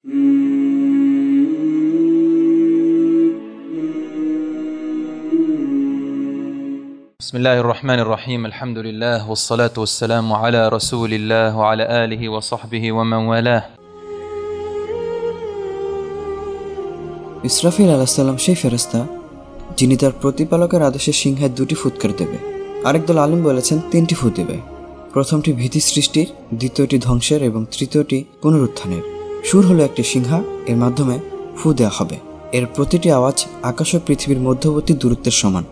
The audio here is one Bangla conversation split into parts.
بسم الله الرحمن الرحيم الحمد لله والصلاة والسلام على رسول الله وعلى آله وصحبه ومن والاه ইসরাফিল আলাইহিস সালাম সেই ফেরেশতা যিনি তার প্রতিপালকের আদেশে সিংহের 2টি ফুৎকার দেবে। আরেক দল আলিম বলেছেন 3টি ফু দেবে। প্রথমটি ভীতি সৃষ্টির, দ্বিতীয়টি ধ্বংসের এবং তৃতীয়টি পুনরুত্থানের। সুর হলো একটি সিংহা, এর মাধ্যমে ফু দেওয়া হবে। এর প্রতিটি আওয়াজ আকাশ ও পৃথিবীর মধ্যবর্তী দূরত্বের সমান।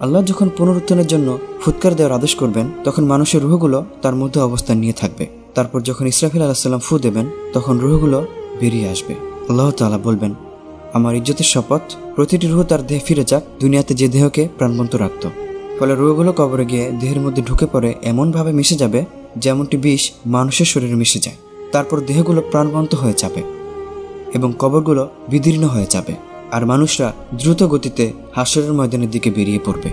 আল্লাহ যখন পুনরুত্থানের জন্য ফুৎকার দেওয়ার আদেশ করবেন তখন মানুষের রূহগুলো তার মধ্যে অবস্থান নিয়ে থাকবে। তারপর যখন ইসরাফিল আলাইহিস সালাম ফু দেবেন তখন রূহগুলো বেরিয়ে আসবে। আল্লাহ তাআলা বলবেন, আমার ইজ্জতের শপথ, প্রতিটি রূহ তার দেহে ফিরে যাক দুনিয়াতে যে দেহকে প্রাণবন্ত রাখত। ফলে রূহগুলো কবরে গিয়ে দেহের মধ্যে ঢুকে পড়ে এমনভাবে মিশে যাবে যেমনটি বিষ মানুষের শরীরে মিশে যায়। তারপর দেহগুলো প্রাণবন্ত হয়ে যাবে এবং কবরগুলো বিদীর্ণ হয়ে যাবে, আর মানুষরা দ্রুত গতিতে হাসরের ময়দানের দিকে বেরিয়ে পড়বে।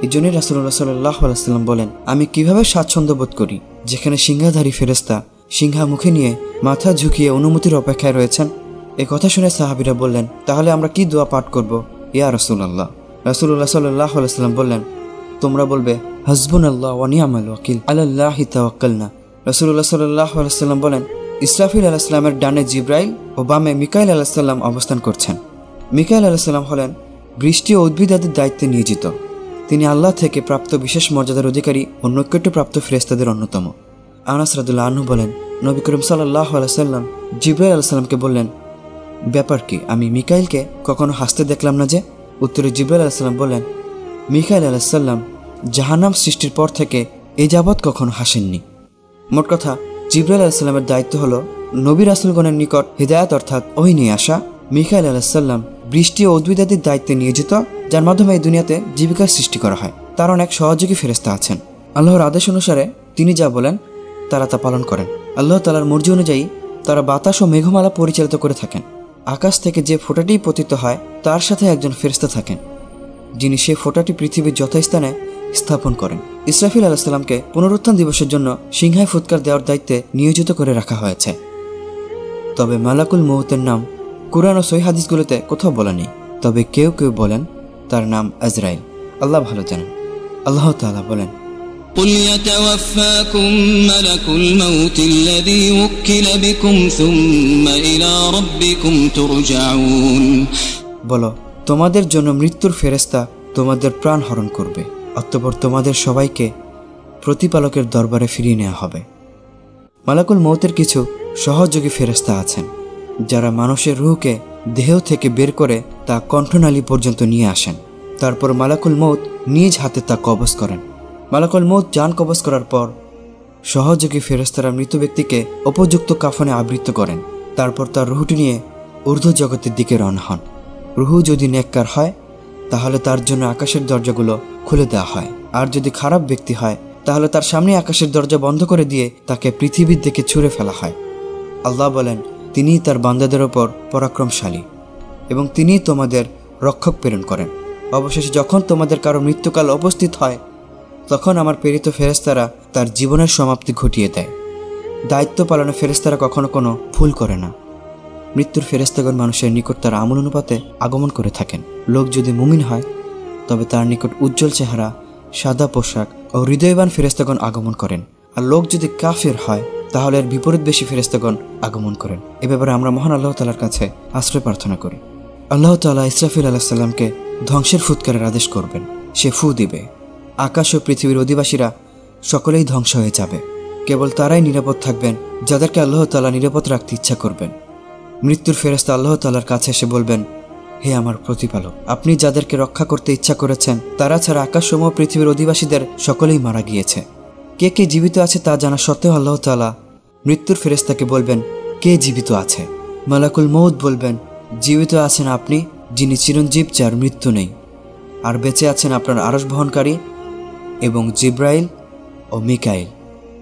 এই জন্যই রাসূলুল্লাহ সাল্লাল্লাহু আলাইহি ওয়াসাল্লাম বলেন, আমি কিভাবে স্বাচ্ছন্দ্য বোধ করি যেখানে সিংহাধারী ফেরেশতা সিংহা মুখে নিয়ে মাথা ঝুঁকিয়ে অনুমতির অপেক্ষায় রয়েছেন। এই কথা শুনে সাহাবীরা বললেন, তাহলে আমরা কি দোয়া পাঠ করব ইয়া রাসূলুল্লাহ? রাসূলুল্লাহ সাল্লাল্লাহু আলাইহি ওয়াসাল্লাম বললেন, তোমরা বলবে হাসবুনাল্লাহু ওয়া নি'মাল ওয়াকিল আলাল্লাহি তাওয়াক্কালনা। রাসূলুল্লাহ সাল্লাল্লাহু আলাইহি ওয়াসাল্লাম বলেন, ইসরাফিল আলাইহিস সালামের ডানে জিবরাইল ও বামে মিকাইল আলাইহিস সালাম অবস্থান করছেন। মিকাইল আলাইহিস সালাম হলেন বৃষ্টি ও উদ্ভিদ আদির দায়িত্বে নিয়োজিত। তিনি আল্লাহ থেকে প্রাপ্ত বিশেষ মর্যাদার অধিকারী ও নৈকট্যপ্রাপ্ত ফেরেশতাদের অন্যতম। আনাস রাদিয়াল্লাহু আনহু বলেন, নবী করিম সাল্লাল্লাহু আলাইহি ওয়াসাল্লাম জিবরাইল আলাইহিস সালামকে বললেন, ব্যাপার কি, আমি মিকাইলকে কখনো হাসতে দেখলাম না যে? উত্তরে জিবরাইল আলাইহিস সালাম বললেন, মিকাইল আলাইহিস সালাম জাহান্নাম সৃষ্টির পর থেকে এ যাবৎ কখনো হাসেননি। মোট কথা, জিবরাইল আলাইহিস সালামের দায়িত্ব হলো নবী রাসূলগণের নিকট হিদায়াত অর্থাৎ ওহী নিয়ে আসা। মিকাইল আলাইহিস সালাম বৃষ্টি ও উদ্ভিদাদির দায়িত্বে নিয়োজিত, যার মাধ্যমে এই দুনিয়াতে জীবিকার সৃষ্টি করা হয়। তার অনেক সহযোগী ফেরেশতা আছেন। আল্লাহর আদেশ অনুসারে তিনি যা বলেন তারা তা পালন করেন। আল্লাহ তাআলার মর্জি অনুযায়ী তারা বাতাস ও মেঘমালা পরিচালিত করে থাকেন। আকাশ থেকে যে ফোঁটাটি পতিত হয় তার সাথে একজন ফেরেশতা থাকেন, যিনি সেই ফোঁটাটি পৃথিবীর যথাস্থানে স্থাপন করেন। ইসরাফিল আলাইহিস সালামকে পুনরুত্থান দিবসের জন্য সিংহায় ফুৎকার দেওয়ার দায়িত্বে নিয়োজিত করে রাখা হয়েছে। তবে মালাকুল মউতের নাম কুরআন ও সহিহ হাদিসগুলোতে কোথাও বলা নেই। তবে কেউ কেউ বলেন তার নাম আজরাইল। আল্লাহ ভালো জানেন। আল্লাহ তাআলা বলেন, قل يتوفاكم ملك الموت الذي وكل بكم ثم إلى ربكم ترجعون। বলো, তোমাদের জন্য মৃত্যুর ফেরেশতা তোমাদের প্রাণ হরণ করবে, অতঃপর তোমাদের সবাইকে প্রতিপালকের দরবারে ফিরিয়ে নেওয়া হবে। মালাকুল মউতের কিছু সহযোগী ফেরেশতা আছেন যারা মানুষের রূহকে দেহ থেকে বের করে তা কণ্ঠনালী পর্যন্ত নিয়ে আসেন। তারপর মালাকুল মউত নিজ হাতে তা কবজ করেন। মালাকুল মউত জান কবজ করার পর সহযোগী ফেরেশতারা মৃত ব্যক্তিকে উপযুক্ত কাফনে আবৃত করেন। তারপর তার রূহটি নিয়ে ঊর্ধ্ব জগতের দিকে রওনা হন। রূহ যদি নেককার হয় তাহলে তার জন্য আকাশের দরজাগুলো খুলে দেওয়া হয়, আর যদি খারাপ ব্যক্তি হয় তাহলে তার সামনে আকাশের দরজা বন্ধ করে দিয়ে তাকে পৃথিবীর দিকে ছুঁড়ে ফেলা হয়। আল্লাহ বলেন, তিনিই তার বান্দাদের ওপর পরাক্রমশালী এবং তিনিই তোমাদের রক্ষক প্রেরণ করেন। অবশেষে যখন তোমাদের কারো মৃত্যুকাল উপস্থিত হয় তখন আমার প্রেরিত ফেরেশতারা তার জীবনের সমাপ্তি ঘটিয়ে দেয়। দায়িত্ব পালনে ফেরেশতারা কখনো কোনো ভুল করে না। মৃত্যুর ফেরেশতাগণ মানুষের নিকট তার আমল অনুপাতে আগমন করে থাকেন। লোক যদি মুমিন হয় তবে তার নিকট উজ্জ্বল চেহারা, সাদা পোশাক ও হৃদয়বান ফেরেশতাগণ আগমন করেন, আর লোক যদি কাফির হয় তাহলে এর বিপরীত বেশি ফেরেশতাগণ আগমন করেন। এ ব্যাপারে আমরা মহান আল্লাহ তাআলার কাছে আশ্রয় প্রার্থনা করি। আল্লাহ তাআলা ইসরাফিল আলাইহিস সালামকে ধ্বংসের ফুৎকারের আদেশ করবেন। সে ফু দিবে। আকাশ ও পৃথিবীর অধিবাসীরা সকলেই ধ্বংস হয়ে যাবে। কেবল তারাই নিরাপদ থাকবেন যাদেরকে আল্লাহ তাআলা নিরাপদ রাখতে ইচ্ছা করবেন। মৃত্যুর ফেরেশতা আল্লাহ তাআলার কাছে এসে বলবেন, হে আমার প্রতিপালক, আপনি যাদেরকে রক্ষা করতে ইচ্ছা করেছেন তারা ছাড়া আকাশসমূহ পৃথিবীর অধিবাসীদের সকলেই মারা গিয়েছে। কে কে জীবিত আছে তা জানা সত্ত্বেও আল্লাহ তাআলা মৃত্যুর ফেরেশতাকে বলবেন, কে জীবিত আছে? মালাকুল মউত বলবেন, জীবিত আছেন আপনি যিনি চিরঞ্জীব, যার মৃত্যু নেই, আর বেঁচে আছেন আপনার আরশ বহনকারী এবং জিব্রাইল ও মিকাইল।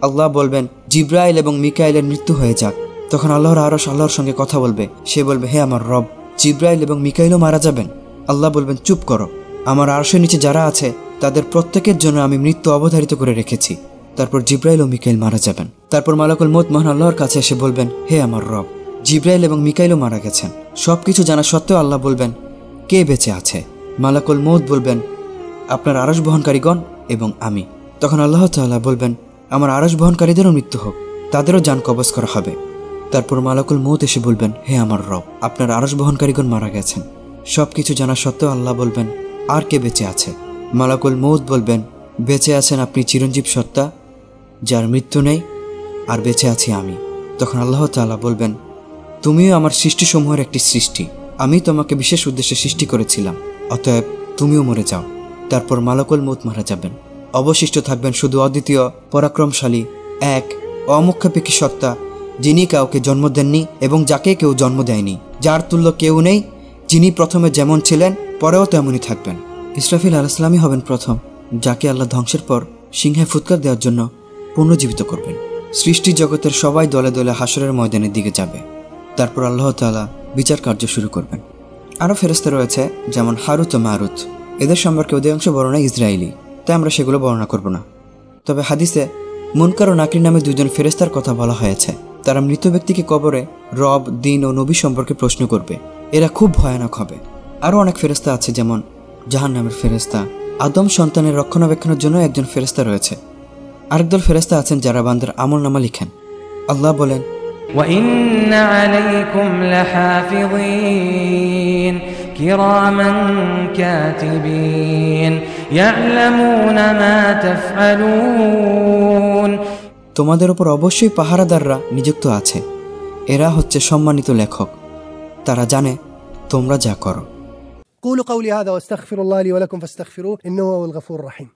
আল্লাহ বলবেন, জিব্রাইল এবং মিকাইলের মৃত্যু হয়ে যাক। তখন আল্লাহর আরশ আল্লাহর সঙ্গে কথা বলবে। সে বলবে, হে আমার রব, জিব্রাইল এবং মিকাইলও মারা যাবেন। আল্লাহ বলবেন, চুপ করো, আমার আরশের নিচে যারা আছে তাদের প্রত্যেকের জন্য আমি মৃত্যু অবধারিত করে রেখেছি। তারপর জিব্রাইল ও মিকাইল মারা যাবেন। তারপর মালাকুল মউত মহান আল্লাহর কাছে এসে বলবেন, হে আমার রব, জিব্রাইল এবং মিকাইলও মারা গেছেন। সবকিছু জানা সত্ত্বেও আল্লাহ বলবেন, কে বেঁচে আছে? মালাকুল মউত বলবেন, আপনার আরশ বহনকারীগণ এবং আমি। তখন আল্লাহ তাআলা বলবেন, আমার আরশ বহনকারীদেরও মৃত্যু হোক, তাদেরও জান কবজ করা হবে। তারপর মালাকুল মউত এসে বলবেন, হে আমার রব, আপনার আরশ বহনকারীগণ মারা গেছেন। সবকিছু জানা সত্ত্বেও আল্লাহ বলবেন, আর কে বেঁচে আছে? মালাকুল মউত বলবেন, বেঁচে আছেন আপনি চিরঞ্জীব সত্তা, যার মৃত্যু নেই, আর বেঁচে আছি আমি। তখন আল্লাহ তাআলা বলবেন, তুমিও আমার সৃষ্টিসমূহের একটি সৃষ্টি, আমি তোমাকে বিশেষ উদ্দেশ্যে সৃষ্টি করেছিলাম, অতএব তুমিও মরে যাও। তারপর মালাকুল মউত মারা যাবেন। অবশিষ্ট থাকবেন শুধু অদ্বিতীয়, পরাক্রমশালী, এক অমুখাপেক্ষী সত্তা, যিনি কাউকে জন্ম দেননি এবং যাকে কেউ জন্ম দেয়নি, যার তুল্য কেউ নেই, যিনি প্রথমে যেমন ছিলেন পরেও তেমনই থাকবেন। ইসরাফিল আলাইহিস সালামই হবেন প্রথম, যাকে আল্লাহ ধ্বংসের পর সিংহে ফুৎকার দেওয়ার জন্য পুনর্জীবিত করবেন। সৃষ্টি জগতের সবাই দলে দলে হাসরের ময়দানের দিকে যাবে। তারপর আল্লাহ তাআলা বিচার কার্য শুরু করবেন। আরও ফেরেশতা রয়েছে, যেমন হারুত ও মারুত। এদের সম্পর্কে অধিকাংশ বর্ণনা ইসরায়েলি, তাই আমরা সেগুলো বর্ণনা করব না। তবে হাদিসে মুনকার ও নাকির নামে দুইজন ফেরেশতার কথা বলা হয়েছে। তারা মৃত ব্যক্তিকে কবরে রব, দিন ও নবী সম্পর্কে প্রশ্ন করবে। এরা খুব ভয়ানক হবে। আরও অনেক ফেরেশতা আছে, যেমন জাহান্নামের ফেরেশতা। আদম সন্তানের রক্ষণাবেক্ষণের জন্য একজন ফেরেশতা রয়েছে। আরেকদল ফেরেশতা আছেন যারা বান্দার আমলনামা লিখেন। আল্লাহ বলেন, وَإِنَّ عَلَيْكُمْ لَحَافِظِينَ كِرَامًا كَاتِبِينَ يَعْلَمُونَ مَا تَفْعَلُونَ তোমাদের উপর অবশ্যই পাহারাদাররা নিযুক্ত আছে। এরা হচ্ছে সম্মানিত লেখক, তারা জানে তোমরা যা করো। قولوا قولي هذا واستغفر الله لي ولكم فاستغفروه إنه هو الغفور الرحيم.